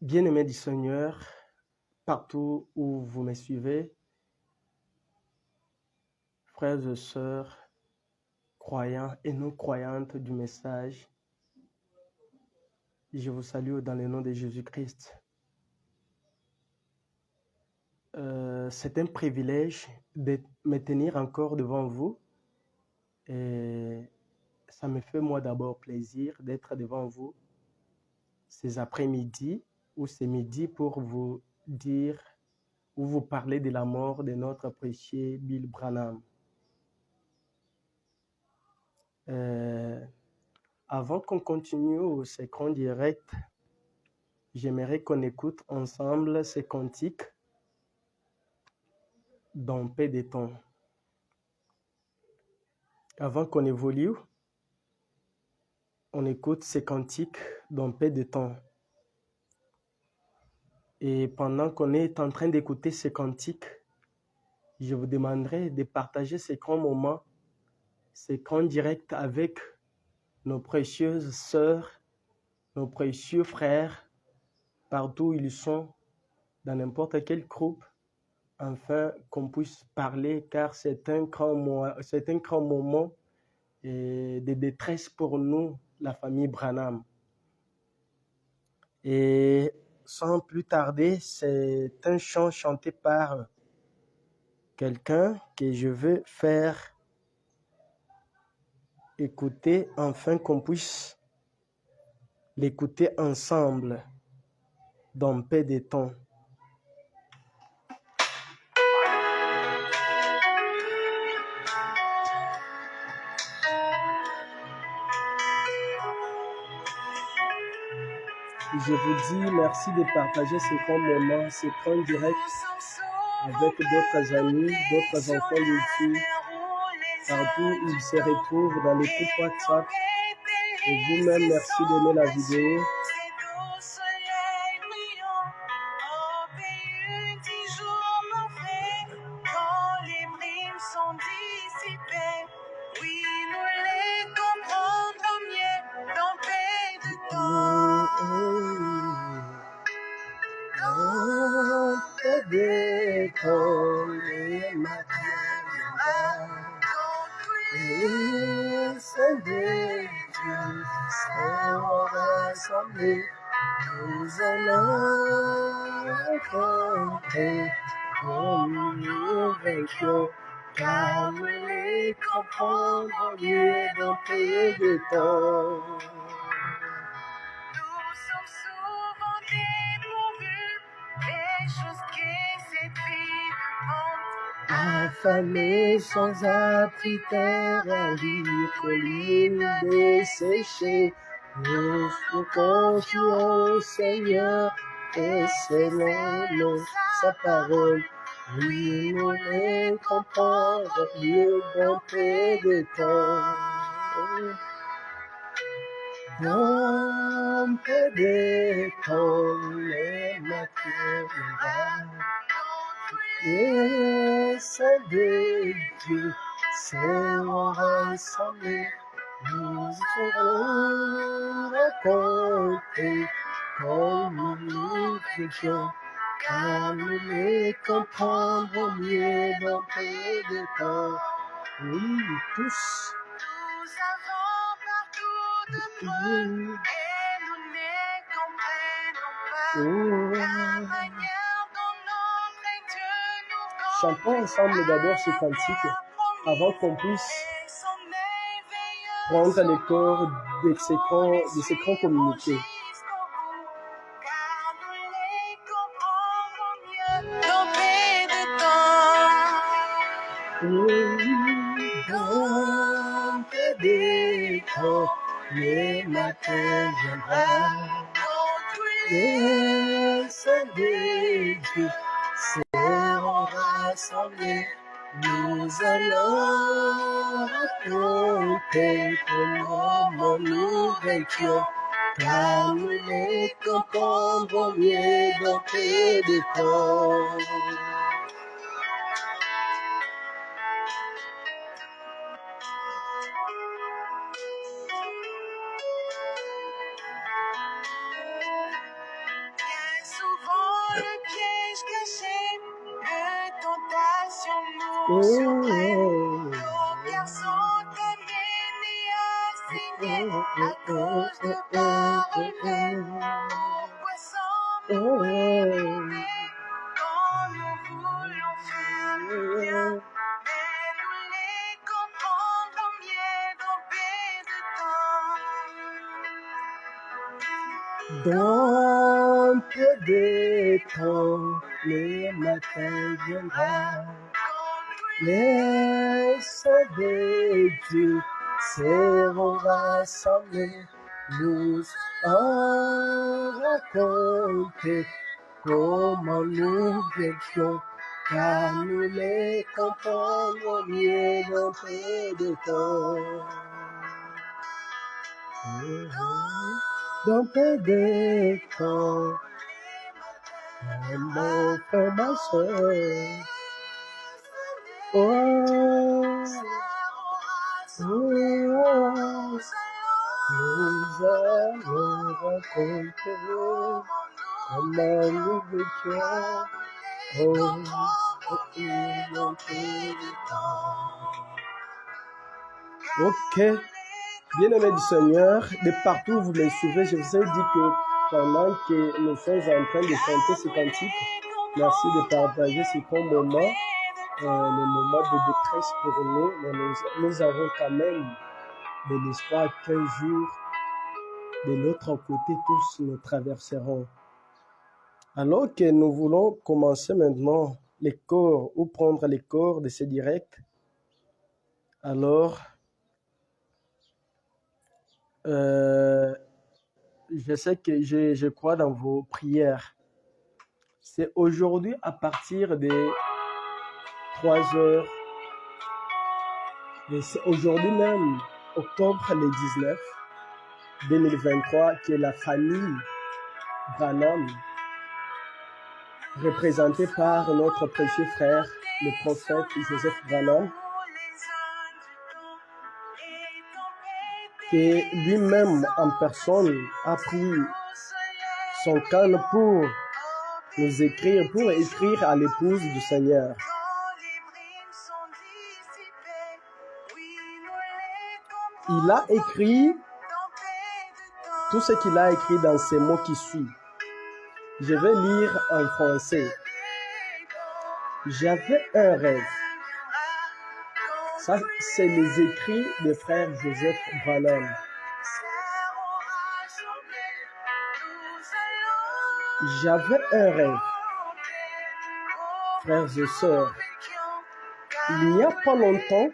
Bien-aimés du Seigneur, partout où vous me suivez, frères et sœurs, croyants et non croyantes du message, je vous salue dans le nom de Jésus-Christ. C'est un privilège de me tenir encore devant vous et ça me fait moi d'abord plaisir d'être devant vous ces après-midi ou ces midis pour vous dire ou vous parler de la mort de notre précieux Bill Branham. Avant qu'on continue ce grand direct, j'aimerais qu'on écoute ensemble ces cantiques dans peu de temps. Avant qu'on évolue, on écoute ces cantiques dans peu de temps. Et pendant qu'on est en train d'écouter ces cantiques, je vous demanderai de partager ces grands moments, ces grands directs avec nos précieuses sœurs, nos précieux frères, partout où ils sont, dans n'importe quel groupe, afin qu'on puisse parler, car c'est un grand moment de détresse pour nous, la famille Branham. Et sans plus tarder, c'est un chant chanté par quelqu'un que je veux faire écouter, afin qu'on puisse l'écouter ensemble dans peu de temps. Je vous dis merci de partager ces grands moments, ces grands directs avec d'autres amis, d'autres enfants de Dieu, partout où ils se retrouvent dans les groupes WhatsApp. Et vous-même, merci d'aimer la vidéo. Nous allons raconter comme nous vaincrons, car nous les comprendrons mieux dans peu de temps. Nous sommes souvent dépourvus des choses que cette vie montre. Affamés sans appui, terre à vivre, collines desséchées. Nous nous confions au Seigneur et selon sa parole. Oui, nous les comprendrons mieux dans peu de temps. Dans peu de temps, les matins viendront. Les saints de Dieu seront rassemblés. Nous serons racontés comme nous vaincrons, car nous les comprendrons mieux dans peu de temps. Oui, tous. Nous avons partout de preuves et nous ne comprenons pas la manière dont notre Dieu nous comprend. Chantons ensemble d'abord ce cantique avant qu'on puisse prendre le corps de ces grands communiqués. Dans peu de temps, le matin viendra. Les saints de Dieu seront rassemblés. Nous allons raconter comment nous vaincrons, car nous les comprendrons mieux dans peu de temps. sur nous. Nos cœurs sont amenés à signer à cause de parole. Pourquoi semble-t-il quand nous voulons faire le bien, mais nous les comprendrons mieux dans peu de temps. Dans peu de temps, le matin viendra. Les saints de Dieu seront rassemblés. Nous en raconter comment nous vécions, car nous les comprendrons mieux dans peu de temps. Dans peu de temps, mon frère, ma soeur, nous allons raconter comment nous vécions, dans peu de temps. Ok. Bien-aimés du Seigneur, de partout où vous me suivez, je vous ai dit que pendant que nous sommes en train de chanter ce cantique, merci de partager ce grand moment, le moment de détresse pour nous, mais nous avons quand même de l'espoir qu'un jour, de l'autre côté, tous nous traverserons. Alors que nous voulons commencer maintenant les chors ou prendre les chors de ce direct, alors je sais que je crois dans vos prières. C'est aujourd'hui à partir de 3 heures. C'est aujourd'hui même, octobre le 19, 2023, que la famille Branham, représentée par notre précieux frère, le prophète Joseph Branham, qui lui-même en personne a pris son canne pour écrire à l'épouse du Seigneur. Il a écrit tout ce qu'il a écrit dans ces mots qui suivent. Je vais lire en français. J'avais un rêve. Ça, c'est les écrits du frère Joseph Branham. J'avais un rêve, frères et sœurs. Il n'y a pas longtemps,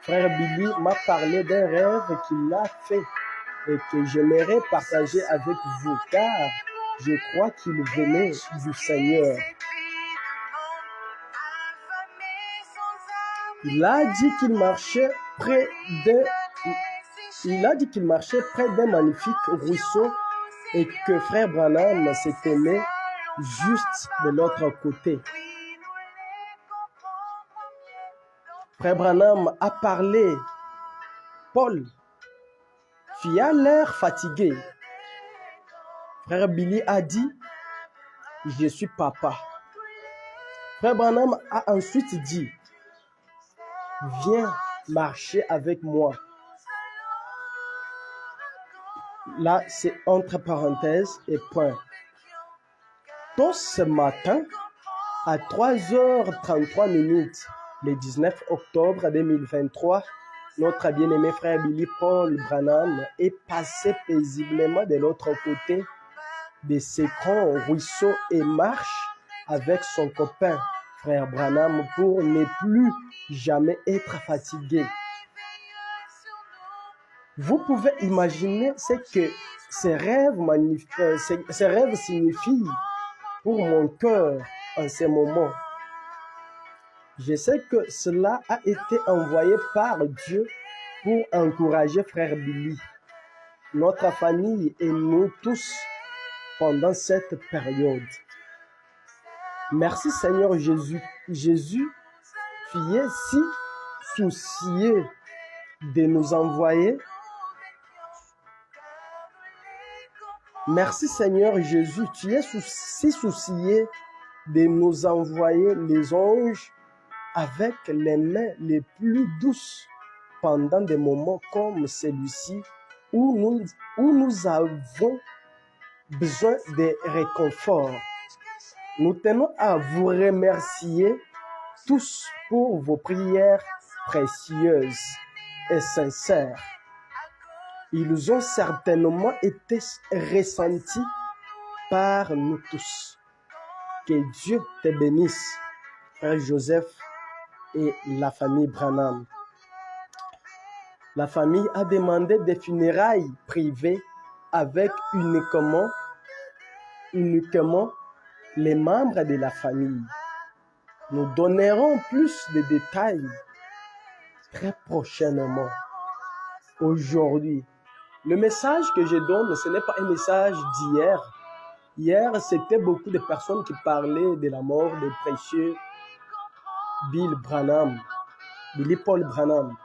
frère Billy m'a parlé d'un rêve qu'il a fait et que j'aimerais partager avec vous, car je crois qu'il venait du Seigneur. Il a dit qu'il marchait près d'un magnifique ruisseau et que frère Branham s'est aimé juste de l'autre côté. Frère Branham a parlé. Paul, tu as l'air fatigué. Frère Billy a dit, je suis papa. Frère Branham a ensuite dit, viens marcher avec moi. Là, c'est entre parenthèses et point. Tôt ce matin, à 3h33, le 19 octobre 2023, notre bien-aimé frère Billy Paul Branham est passé paisiblement de l'autre côté de ce grand ruisseau et marche avec son copain, frère Branham, pour ne plus jamais être fatigué. Vous pouvez imaginer ce que ces rêves signifient pour mon cœur en ce moment. Je sais que cela a été envoyé par Dieu pour encourager frère Billy, notre famille et nous tous pendant cette période. Merci Seigneur Jésus. Jésus, tu es si soucieux de nous envoyer. Merci Seigneur Jésus, tu es si soucieux de nous envoyer les anges avec les mains les plus douces pendant des moments comme celui-ci où nous avons besoin de réconfort. Nous tenons à vous remercier tous pour vos prières précieuses et sincères. Ils ont certainement été ressentis par nous tous. Que Dieu te bénisse, frère Joseph et la famille Branham. La famille a demandé des funérailles privées avec uniquement les membres de la famille. Nous donnerons plus de détails très prochainement. Aujourd'hui, le message que je donne, ce n'est pas un message d'hier. Hier, c'était beaucoup de personnes qui parlaient de la mort du précieux Billy Paul Branham,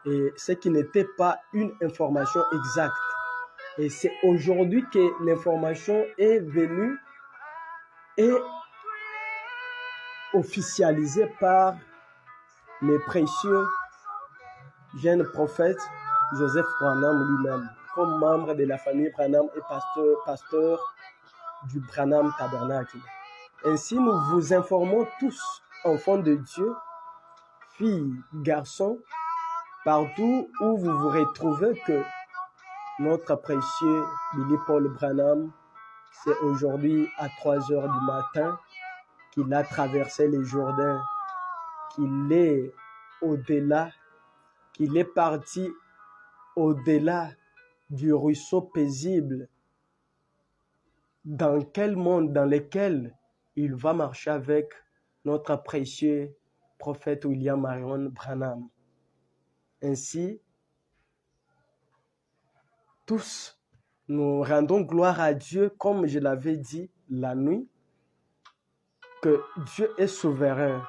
et ce qui n'était pas une information exacte. Et c'est aujourd'hui que l'information est venue et officialisée par le précieux jeune prophète Joseph Branham lui-même, comme membre de la famille Branham et pasteur du Branham Tabernacle. Ainsi, nous vous informons tous, enfants de Dieu, filles, garçons, partout où vous vous retrouvez, que notre précieux Billy Paul Branham, c'est aujourd'hui à 3 heures du matin qu'il a traversé les Jourdains, qu'il est au-delà, qu'il est parti au-delà du ruisseau paisible, dans quel monde dans lequel il va marcher avec notre précieux prophète William Marion Branham. Ainsi, tous, nous rendons gloire à Dieu, comme je l'avais dit la nuit, que Dieu est souverain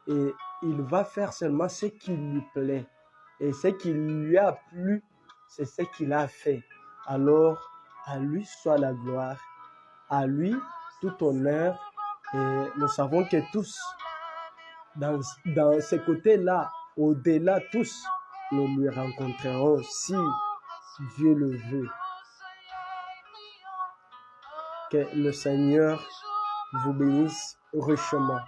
et il va faire seulement ce qui lui plaît. Et ce qui lui a plu, c'est ce qu'il a fait. Alors, à lui soit la gloire, à lui tout honneur. Et nous savons que tous, dans ce côté-là, au-delà, tous, nous lui rencontrerons si Dieu le veut. Que le Seigneur vous bénisse richement.